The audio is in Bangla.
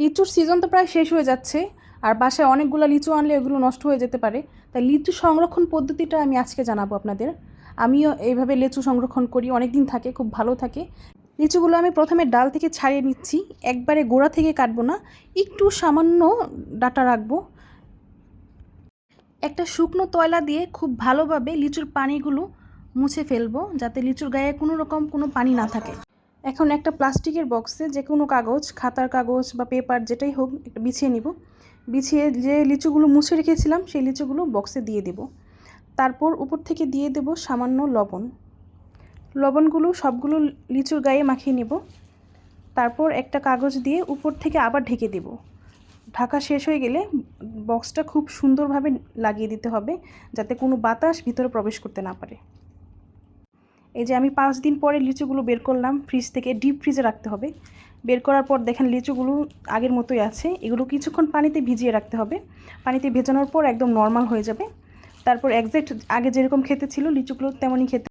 লিচুর সিজন তো প্রায় শেষ হয়ে যাচ্ছে, আর বাসায় অনেকগুলো লিচু আনলে এগুলো নষ্ট হয়ে যেতে পারে। তাই লিচু সংরক্ষণ পদ্ধতিটা আমি আজকে জানাবো আপনাদের। আমিও এইভাবে লিচু সংরক্ষণ করি, অনেক দিন থাকে, খুব ভালো থাকে। লিচুগুলো আমি প্রথমে ডাল থেকে ছাড়িয়ে নিচ্ছি, একবারে গোড়া থেকে কাটবো না, একটু সামান্য ডাঁটা রাখবো। একটা শুকনো তয়লা দিয়ে খুব ভালোভাবে লিচুর পানিগুলো মুছে ফেলবো, যাতে লিচুর গায়ে কোনো রকম কোনো পানি না থাকে। এখন একটা প্লাস্টিকের বক্সে যে কোনো কাগজ, খাতার কাগজ বা পেপার যেটাই হোক, একটা বিছিয়ে নিব। বিছিয়ে যে লিচুগুলো মুছে রেখেছিলাম সেই লিচুগুলো বক্সে দিয়ে দেব। তারপর উপর থেকে দিয়ে দেব সামান্য লবণ। লবণগুলো সবগুলো লিচুর গায়ে মাখিয়ে নেব। তারপর একটা কাগজ দিয়ে উপর থেকে আবার ঢেকে দেব। ঢাকা শেষ হয়ে গেলে বক্সটা খুব সুন্দরভাবে লাগিয়ে দিতে হবে, যাতে কোনো বাতাস ভিতরে প্রবেশ করতে না পারে। এই যে আমি 5 দিন পরে লিচুগুলো বের করলাম ফ্রিজ থেকে, ডিপ ফ্রিজে রাখতে হবে। বের করার পর দেখেন লিচুগুলো আগের মতোই আছে। এগুলো কিছুক্ষণ পানিতে ভিজিয়ে রাখতে হবে। পানিতে ভেজানোর পর একদম নর্মাল হয়ে যাবে। তারপর একজ্যাক্ট আগে যেরকম খেতে ছিল লিচুগুলো তেমনই খেতে